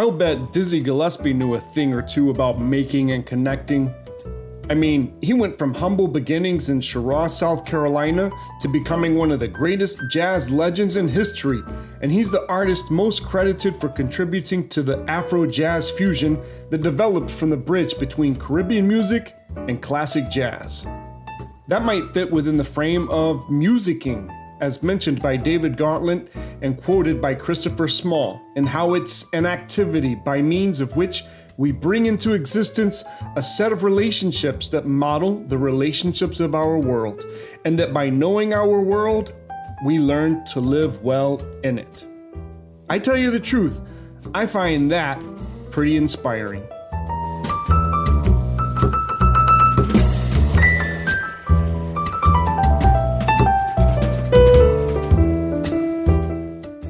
I'll bet Dizzy Gillespie knew a thing or two about making and connecting. I mean, he went from humble beginnings in Cheraw, South Carolina, to becoming one of the greatest jazz legends in history, and he's the artist most credited for contributing to the Afro-jazz fusion that developed from the bridge between Caribbean music and classic jazz. That might fit within the frame of musicking, as mentioned by David Gartland and quoted by Christopher Small, and how it's an activity by means of which we bring into existence a set of relationships that model the relationships of our world, and that by knowing our world, we learn to live well in it. I tell you the truth, I find that pretty inspiring.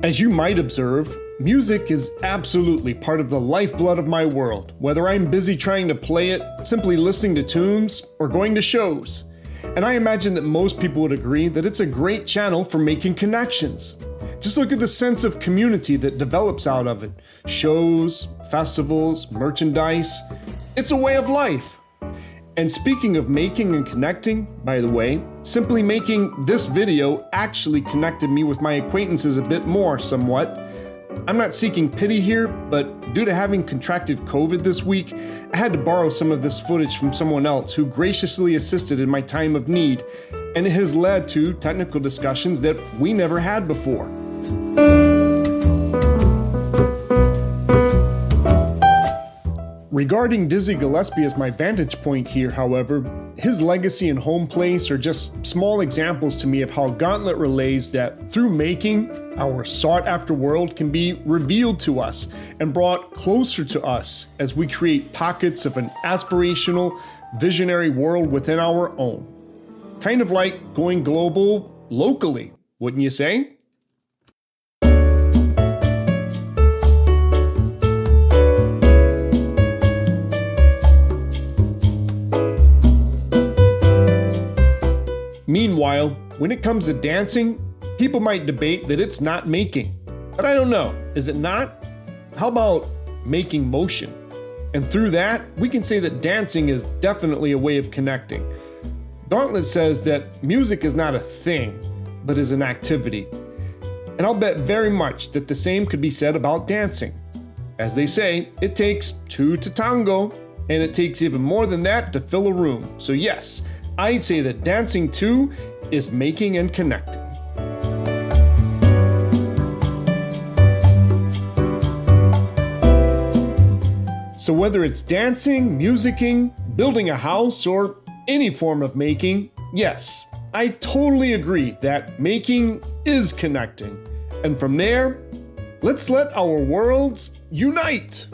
As you might observe, music is absolutely part of the lifeblood of my world, whether I'm busy trying to play it, simply listening to tunes, or going to shows. And I imagine that most people would agree that it's a great channel for making connections. Just look at the sense of community that develops out of it. Shows, festivals, merchandise. It's a way of life. And speaking of making and connecting, by the way, simply making this video actually connected me with my acquaintances a bit more somewhat. I'm not seeking pity here, but due to having contracted COVID this week, I had to borrow some of this footage from someone else who graciously assisted in my time of need, and it has led to technical discussions that we never had before. Regarding Dizzy Gillespie as my vantage point here, however, his legacy and home place are just small examples to me of how Gauntlet relays that through making, our sought-after world can be revealed to us and brought closer to us as we create pockets of an aspirational, visionary world within our own. Kind of like going global locally, wouldn't you say? Meanwhile, when it comes to dancing, people might debate that it's not making. But I don't know, is it not? How about making motion? And through that, we can say that dancing is definitely a way of connecting. Gauntlet says that music is not a thing, but is an activity. And I'll bet very much that the same could be said about dancing. As they say, it takes two to tango, and it takes even more than that to fill a room. So yes, I'd say that dancing too is making and connecting. So whether it's dancing, musicking, building a house, or any form of making, yes, I totally agree that making is connecting. And from there, let's let our worlds unite.